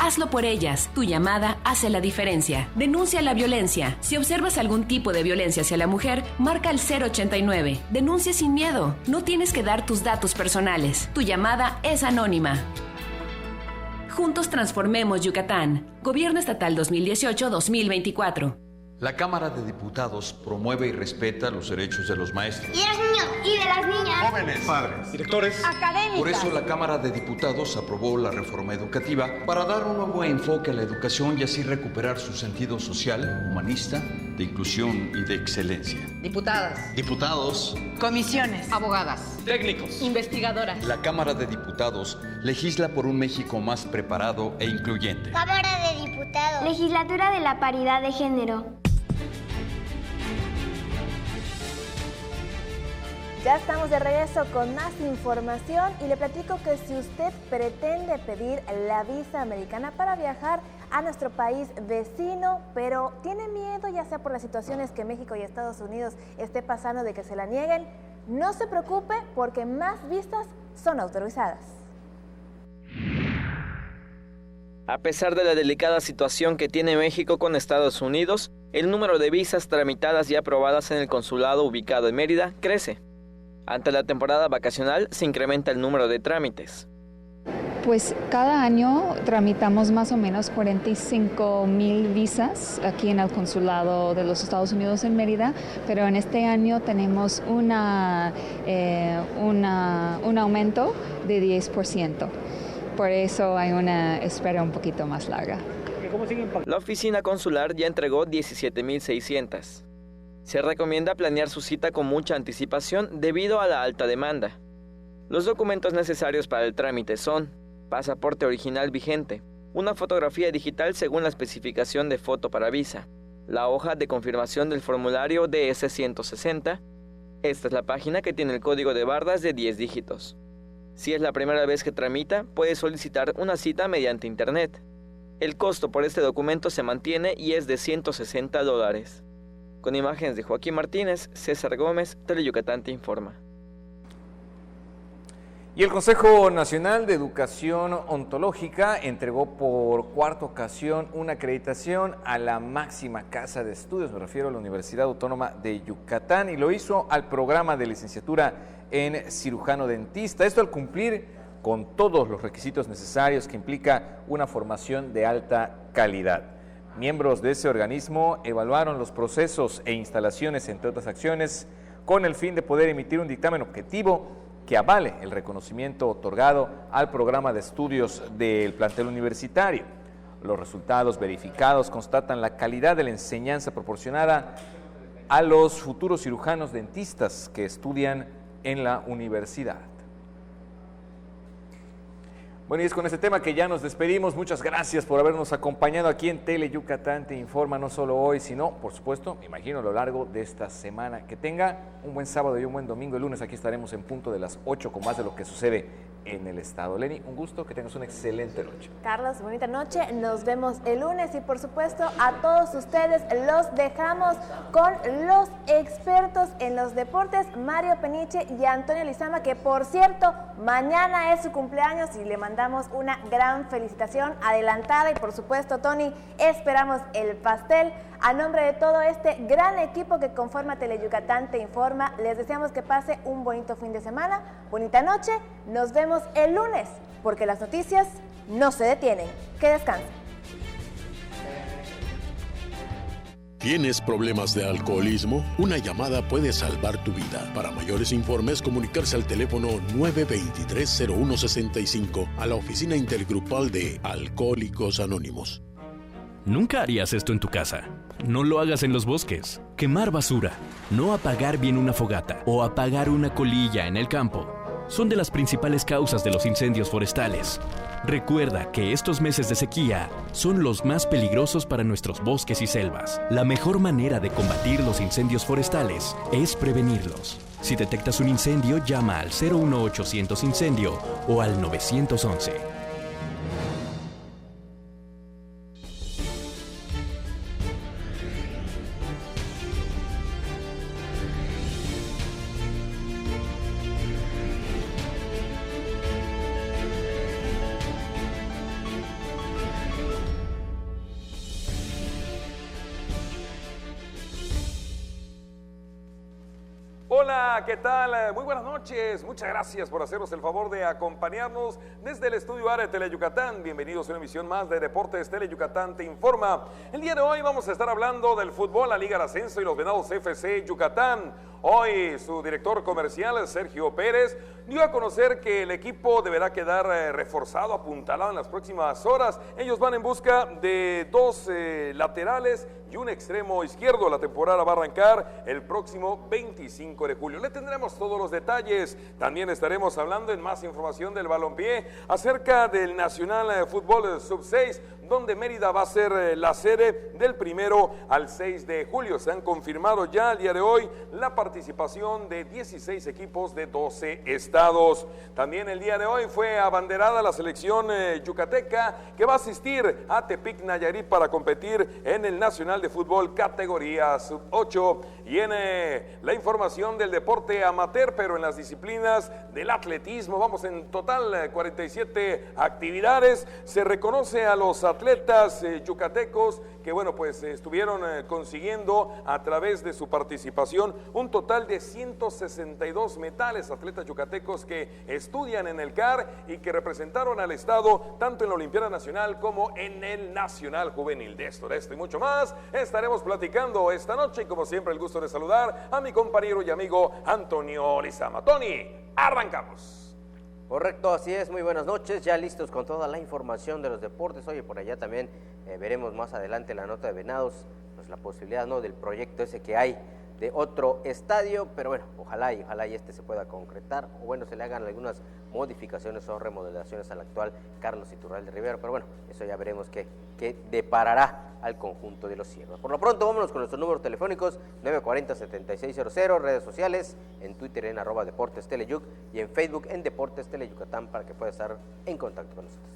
Hazlo por ellas. Tu llamada hace la diferencia. Denuncia la violencia. Si observas algún tipo de violencia hacia la mujer, marca el 089. Denuncia sin miedo. No tienes que dar tus datos personales. Tu llamada es anónima. Juntos transformemos Yucatán. Gobierno Estatal 2018-2024. La Cámara de Diputados promueve y respeta los derechos de los maestros, Y de los niños, y de las niñas, jóvenes, padres, directores, académicas. Por eso la Cámara de Diputados aprobó la reforma educativa para dar un nuevo enfoque a la educación y así recuperar su sentido social, humanista, de inclusión y de excelencia. Diputadas, Diputados, comisiones, abogadas, técnicos, investigadoras. La Cámara de Diputados legisla por un México más preparado e incluyente. Cámara de Diputados. Legislatura de la Paridad de Género. Ya estamos de regreso con más información y le platico que si usted pretende pedir la visa americana para viajar a nuestro país vecino, pero tiene miedo ya sea por las situaciones que México y Estados Unidos esté pasando de que se la nieguen, no se preocupe porque Más Visas son autorizadas. A pesar de la delicada situación que tiene México con Estados Unidos, el número de visas tramitadas y aprobadas en el consulado ubicado en Mérida crece. Ante la temporada vacacional se incrementa el número de trámites. Pues cada año tramitamos más o menos 45,000 visas aquí en el consulado de los Estados Unidos en Mérida, pero en este año tenemos un aumento de 10%. Por eso hay una espera un poquito más larga. La oficina consular ya entregó 17,600. Se recomienda planear su cita con mucha anticipación debido a la alta demanda. Los documentos necesarios para el trámite son pasaporte original vigente, una fotografía digital según la especificación de foto para visa, la hoja de confirmación del formulario DS-160. Esta es la página que tiene el código de barras de 10 dígitos. Si es la primera vez que tramita, puede solicitar una cita mediante internet. El costo por este documento se mantiene y es de $160. Con imágenes de Joaquín Martínez, César Gómez, Teleyucatán te informa. Y el Consejo Nacional de Educación Ontológica entregó por cuarta ocasión una acreditación a la máxima casa de estudios, me refiero a la Universidad Autónoma de Yucatán, y lo hizo al programa de licenciatura en cirujano dentista. Esto al cumplir con todos los requisitos necesarios que implica una formación de alta calidad. Miembros de ese organismo evaluaron los procesos e instalaciones, entre otras acciones, con el fin de poder emitir un dictamen objetivo que avale el reconocimiento otorgado al programa de estudios del plantel universitario. Los resultados verificados constatan la calidad de la enseñanza proporcionada a los futuros cirujanos dentistas que estudian en la universidad. Bueno, y es con este tema que ya nos despedimos. Muchas gracias por habernos acompañado aquí en Teleyucatán te informa, no solo hoy, sino, por supuesto, me imagino a lo largo de esta semana. Que tenga un buen sábado y un buen domingo. El lunes aquí estaremos en punto de las 8 con más de lo que sucede en el estado. Lenny, un gusto, que tengas una excelente noche. Carlos, bonita noche. Nos vemos el lunes y, por supuesto, a todos ustedes los dejamos con los expertos en los deportes, Mario Peniche y Antonio Lizama, que, por cierto, mañana es su cumpleaños y le mandamos una gran felicitación adelantada. Y, por supuesto, Tony, esperamos el pastel. A nombre de todo este gran equipo que conforma Teleyucatán te informa, les deseamos que pase un bonito fin de semana, bonita noche. Nos vemos el lunes, porque las noticias no se detienen. Que descansen. ¿Tienes problemas de alcoholismo? Una llamada puede salvar tu vida. Para mayores informes, comunicarse al teléfono 923-0165 a la oficina intergrupal de Alcohólicos Anónimos. Nunca harías esto en tu casa. No lo hagas en los bosques. Quemar basura, no apagar bien una fogata o apagar una colilla en el campo son de las principales causas de los incendios forestales. Recuerda que estos meses de sequía son los más peligrosos para nuestros bosques y selvas. La mejor manera de combatir los incendios forestales es prevenirlos. Si detectas un incendio, llama al 01800 Incendio o al 911. Hola, ¿qué tal? Muy buenas noches. Muchas gracias por hacernos el favor de acompañarnos desde el estudio área de Teleyucatán. Bienvenidos a una emisión más de Deportes Teleyucatán te informa. El día de hoy vamos a estar hablando del fútbol, la Liga de Ascenso y los Venados FC Yucatán. Hoy su director comercial, Sergio Pérez, dio a conocer que el equipo deberá quedar reforzado, apuntalado en las próximas horas. Ellos van en busca de dos laterales y un extremo izquierdo. La temporada va a arrancar el próximo 25 de julio. Le tendremos todos los detalles. También estaremos hablando en más información del balompié acerca del Nacional Fútbol Sub-6, donde Mérida va a ser la sede del 1 al 6 de julio. Se han confirmado ya el día de hoy la participación de 16 equipos de 12 estados. También el día de hoy fue abanderada la selección yucateca, que va a asistir a Tepic, Nayarit, para competir en el Nacional de Fútbol categoría sub-8. Y en la información del deporte amateur, pero en las disciplinas del atletismo, vamos en total 47 actividades. Se reconoce a los atletas yucatecos que, bueno, pues estuvieron consiguiendo a través de su participación un total de 162 metales, atletas yucatecos que estudian en el CAR y que representaron al estado tanto en la Olimpiada Nacional como en el Nacional Juvenil. De esto y mucho más estaremos platicando esta noche, y como siempre el gusto de saludar a mi compañero y amigo Antonio Lizama. Tony, arrancamos. Correcto, así es, muy buenas noches, ya listos con toda la información de los deportes. Oye, por allá también veremos más adelante la nota de Venados, pues la posibilidad, ¿no?, del proyecto ese que hay de otro estadio, pero bueno, ojalá y este se pueda concretar, o bueno, se le hagan algunas modificaciones o remodelaciones al actual Carlos Iturralde Rivero, pero bueno, eso ya veremos qué deparará al conjunto de los Ciervos. Por lo pronto, vámonos con nuestros números telefónicos, 940-7600, redes sociales, en Twitter en @DeportesTeleYuc y en Facebook en Deportes Teleyucatán, para que pueda estar en contacto con nosotros.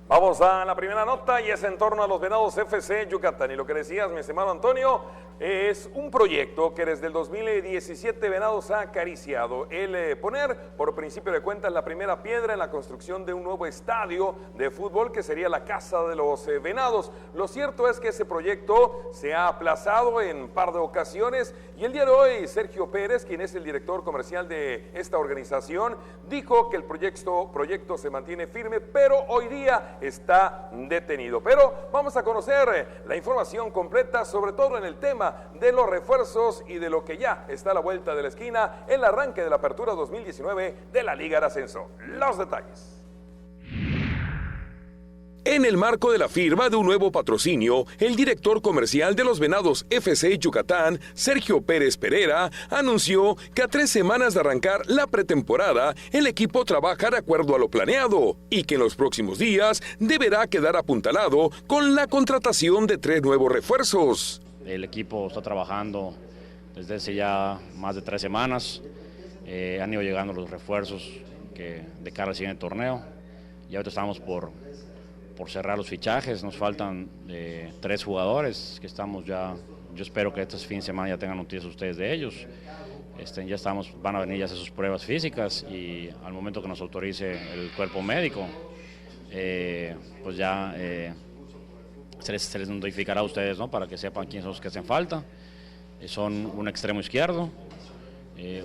Vamos a la primera nota, y es en torno a los Venados FC Yucatán. Y lo que decías, mi estimado Antonio, es un proyecto que desde el 2017 Venados ha acariciado. El poner, por principio de cuentas, la primera piedra en la construcción de un nuevo estadio de fútbol que sería la Casa de los Venados. Lo cierto es que ese proyecto se ha aplazado en un par de ocasiones, y el día de hoy Sergio Pérez, quien es el director comercial de esta organización, dijo que el proyecto se mantiene firme, pero hoy día está detenido. Pero vamos a conocer la información completa, sobre todo en el tema de los refuerzos y de lo que ya está a la vuelta de la esquina, el arranque de la apertura 2019 de la Liga de Ascenso. Los detalles. En el marco de la firma de un nuevo patrocinio, el director comercial de los Venados FC Yucatán, Sergio Pérez Pereira, anunció que a 3 semanas de arrancar la pretemporada, el equipo trabaja de acuerdo a lo planeado y que en los próximos días deberá quedar apuntalado con la contratación de 3 nuevos refuerzos. El equipo está trabajando desde hace ya más de 3 semanas, han ido llegando los refuerzos de cara al siguiente torneo, y ahorita estamos por cerrar los fichajes. Nos faltan 3 jugadores que estamos ya, yo espero que este fin de semana ya tengan noticias ustedes de ellos. Ya van a venir ya a hacer sus pruebas físicas, y al momento que nos autorice el cuerpo médico, pues ya se les notificará a ustedes, ¿no?, para que sepan quiénes son los que hacen falta. Son un extremo izquierdo,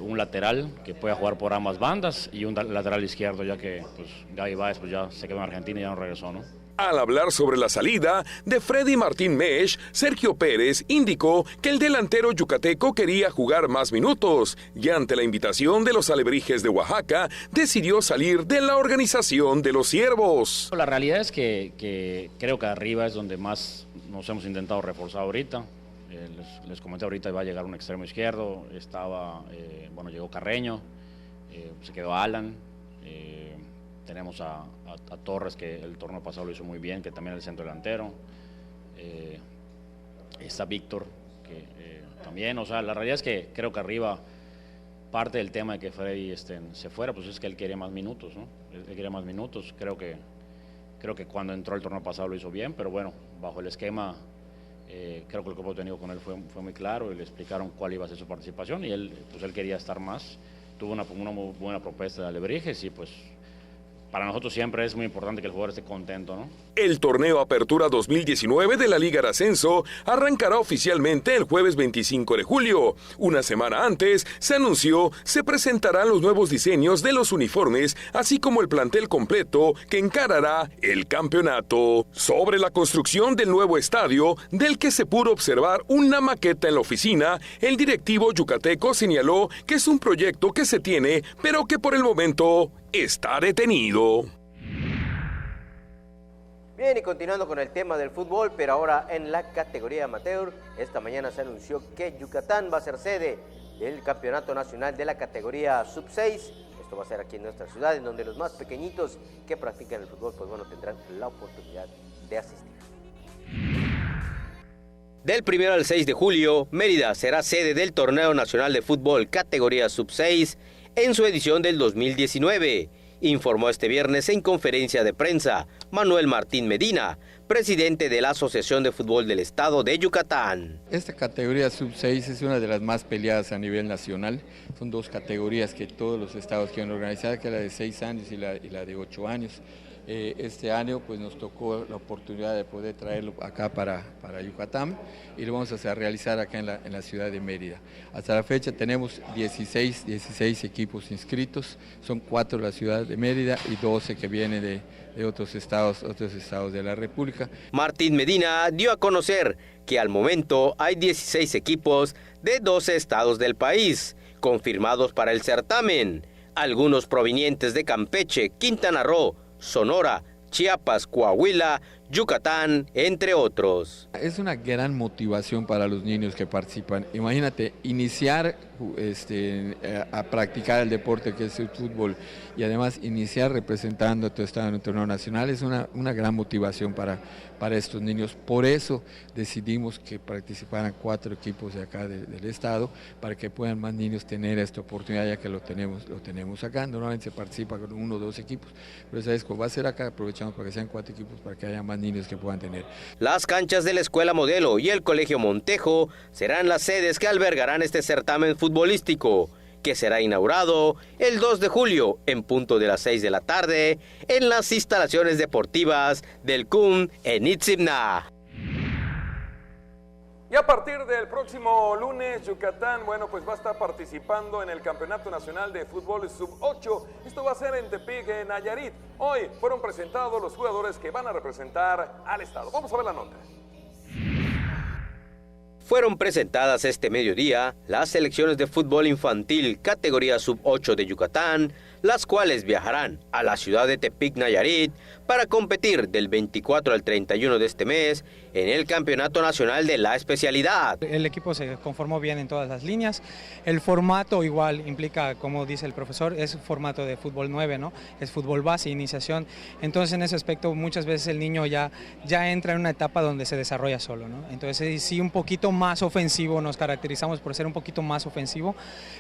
un lateral que pueda jugar por ambas bandas, y un lateral izquierdo, ya que pues Gaby Báez pues ya se quedó en Argentina y ya no regresó, ¿no? Al hablar sobre la salida de Freddy Martín Mesh, Sergio Pérez indicó que el delantero yucateco quería jugar más minutos, y ante la invitación de los Alebrijes de Oaxaca, decidió salir de la organización de los Ciervos. La realidad es que creo que arriba es donde más nos hemos intentado reforzar ahorita. Les comenté ahorita, va a llegar un extremo izquierdo, llegó Carreño, se quedó Alan, tenemos a Torres, que el torneo pasado lo hizo muy bien, que también es el centro delantero, está Víctor, que también, o sea, la realidad es que creo que arriba parte del tema de que Freddy se fuera, pues es que él quería más minutos, ¿no? Él quería más minutos, creo que cuando entró el torneo pasado lo hizo bien, pero bueno, bajo el esquema, creo que el grupo técnico con él fue muy claro, y le explicaron cuál iba a ser su participación, y él quería estar más. Tuvo una muy buena propuesta de Alebrijes, y pues para nosotros siempre es muy importante que el jugador esté contento, ¿no? El torneo Apertura 2019 de la Liga de Ascenso arrancará oficialmente el jueves 25 de julio. Una semana antes, se anunció, se presentarán los nuevos diseños de los uniformes, así como el plantel completo que encarará el campeonato. Sobre la construcción del nuevo estadio, del que se pudo observar una maqueta en la oficina, el directivo yucateco señaló que es un proyecto que se tiene, pero que por el momento está detenido. Bien, y continuando con el tema del fútbol, pero ahora en la categoría amateur, esta mañana se anunció que Yucatán va a ser sede del Campeonato Nacional de la categoría sub-6. Esto va a ser aquí en nuestra ciudad, en donde los más pequeñitos que practican el fútbol, pues bueno, tendrán la oportunidad de asistir. Del 1 al 6 de julio, Mérida será sede del Torneo Nacional de Fútbol categoría Sub-6 en su edición del 2019, informó este viernes en conferencia de prensa Manuel Martín Medina, presidente de la Asociación de Fútbol del Estado de Yucatán. Esta categoría Sub-6 es una de las más peleadas a nivel nacional. Son dos categorías que todos los estados quieren organizar, que es la de 6 años y la de 8 años. Este año pues nos tocó la oportunidad de poder traerlo acá para Yucatán y lo vamos a realizar acá en la ciudad de Mérida. Hasta la fecha tenemos 16 equipos inscritos, son 4 de la ciudad de Mérida y 12 que vienen de otros estados de la República. Martín Medina dio a conocer que al momento hay 16 equipos de 12 estados del país confirmados para el certamen, algunos provenientes de Campeche, Quintana Roo, Sonora, Chiapas, Coahuila, Yucatán, entre otros. Es una gran motivación para los niños que participan. Imagínate, iniciar a practicar el deporte que es el fútbol y además iniciar representando a tu estado en un torneo nacional es una gran motivación para estos niños. Por eso decidimos que participaran 4 equipos de acá del estado para que puedan más niños tener esta oportunidad, ya que lo tenemos acá. Normalmente se participa con 1 o 2 equipos, pero sabes que va a ser acá, aprovechamos para que sean 4 equipos para que haya más niños que puedan tener. Las canchas de la Escuela Modelo y el Colegio Montejo serán las sedes que albergarán este certamen futbolístico, que será inaugurado el 2 de julio en punto de las 6 de la tarde en las instalaciones deportivas del CUM en Itzimna. Y a partir del próximo lunes, Yucatán, pues va a estar participando en el Campeonato Nacional de Fútbol Sub-8. Esto va a ser en Tepic, en Nayarit. Hoy fueron presentados los jugadores que van a representar al estado. Vamos a ver la nota. Fueron presentadas este mediodía las selecciones de fútbol infantil categoría Sub-8 de Yucatán, las cuales viajarán a la ciudad de Tepic, Nayarit, para competir del 24 al 31 de este mes en el Campeonato Nacional de la especialidad. El equipo se conformó bien en todas las líneas. El formato igual implica, como dice el profesor, es un formato de fútbol 9, ¿no? Es fútbol base, iniciación. Entonces en ese aspecto muchas veces el niño ya entra en una etapa donde se desarrolla solo, ¿no? Entonces sí, un poquito más ofensivo, nos caracterizamos por ser un poquito más ofensivo,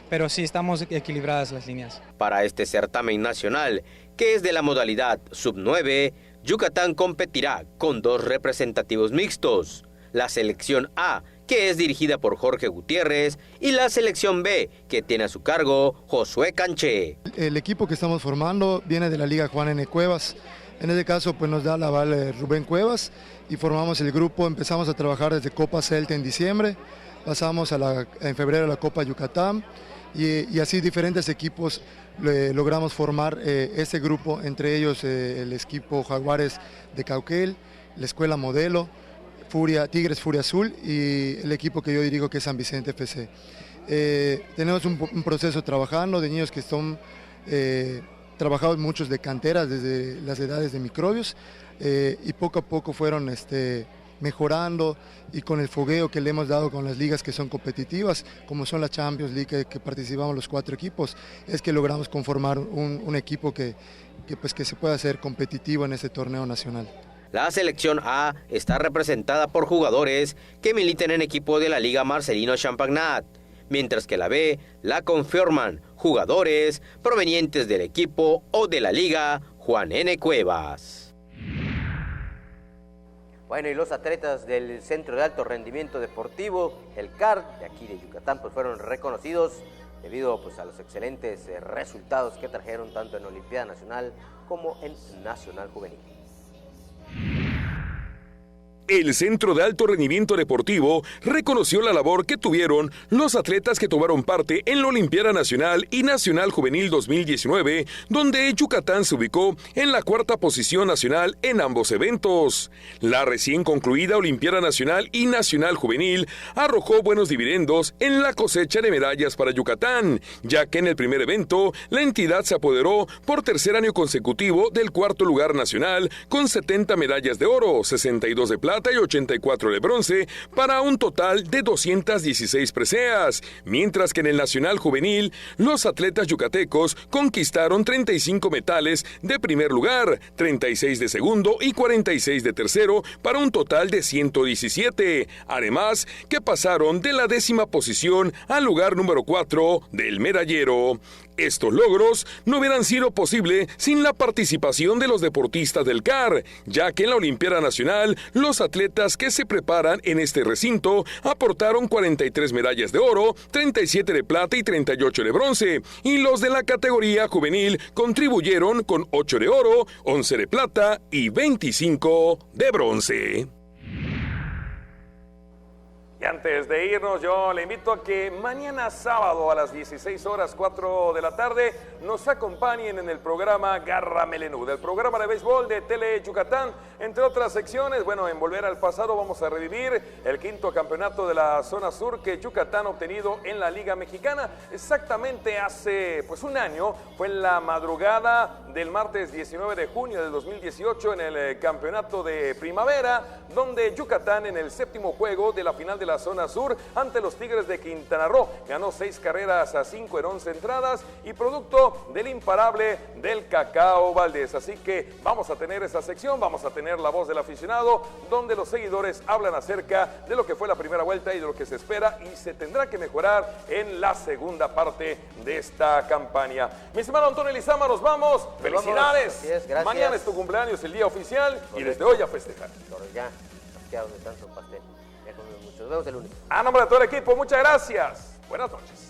pero sí estamos equilibradas las líneas. Para este certamen nacional, que es de la modalidad Sub-9, Yucatán competirá con 2 representativos mixtos, la selección A, que es dirigida por Jorge Gutiérrez, y la selección B, que tiene a su cargo Josué Canché. El equipo que estamos formando viene de la Liga Juan N. Cuevas. En este caso pues nos da la aval Rubén Cuevas y formamos el grupo. Empezamos a trabajar desde Copa Celta en diciembre, pasamos en febrero a la Copa Yucatán y así diferentes equipos logramos formar este grupo, entre ellos el equipo Jaguares de Cauquel, la Escuela Modelo, Tigres Furia Azul y el equipo que yo dirijo que es San Vicente FC. Tenemos un proceso trabajando de niños que son trabajados muchos de canteras desde las edades de microbios y poco a poco fueron mejorando y con el fogueo que le hemos dado con las ligas que son competitivas, como son la Champions League que participamos los 4 equipos, es que logramos conformar un equipo que se pueda hacer competitivo en este torneo nacional. La selección A está representada por jugadores que militan en equipo de la Liga Marcelino Champagnat, mientras que la B la conforman jugadores provenientes del equipo o de la Liga Juan N. Cuevas. Bueno, y los atletas del Centro de Alto Rendimiento Deportivo, el CAR, de aquí de Yucatán, pues fueron reconocidos debido a los excelentes resultados que trajeron tanto en Olimpiada Nacional como en Nacional Juvenil. El Centro de Alto Rendimiento Deportivo reconoció la labor que tuvieron los atletas que tomaron parte en la Olimpiada Nacional y Nacional Juvenil 2019, donde Yucatán se ubicó en la 4ª posición nacional en ambos eventos. La recién concluida Olimpiada Nacional y Nacional Juvenil arrojó buenos dividendos en la cosecha de medallas para Yucatán, ya que en el primer evento la entidad se apoderó por 3er año consecutivo del 4º lugar nacional con 70 medallas de oro, 62 de plata plata y 84 de bronce, para un total de 216 preseas, mientras que en el Nacional Juvenil, los atletas yucatecos conquistaron 35 metales de primer lugar, 36 de segundo y 46 de tercero, para un total de 117, además que pasaron de la 10ª posición al lugar número 4 del medallero. Estos logros no hubieran sido posible sin la participación de los deportistas del CAR, ya que en la Olimpiada Nacional, los atletas que se preparan en este recinto aportaron 43 medallas de oro, 37 de plata y 38 de bronce, y los de la categoría juvenil contribuyeron con 8 de oro, 11 de plata y 25 de bronce. Y antes de irnos, yo le invito a que mañana sábado a las 16:04 de la tarde nos acompañen en el programa Garra Melenuda, el programa de béisbol de Tele Yucatán, entre otras secciones. Bueno, en Volver al Pasado vamos a revivir el 5º campeonato de la zona sur que Yucatán ha obtenido en la Liga Mexicana. Exactamente hace un año, fue en la madrugada del martes 19 de junio del 2018 en el campeonato de primavera, donde Yucatán en el 7º juego de la final de la zona sur ante los Tigres de Quintana Roo ganó 6 carreras a 5 en 11 entradas y producto del imparable del Cacao Valdés. Así que vamos a tener esa sección, vamos a tener la voz del aficionado, donde los seguidores hablan acerca de lo que fue la primera vuelta y de lo que se espera y se tendrá que mejorar en la segunda parte de esta campaña. Mi estimado Antonio Lizama, nos vamos. Felicidades. Gracias. Mañana es tu cumpleaños, el día oficial. Correcto. Y desde hoy a festejar. Ya, de tanto pastel. Nos vemos el lunes. A nombre de todo el equipo, muchas gracias. Buenas noches.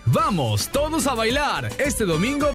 Vamos todos a bailar este domingo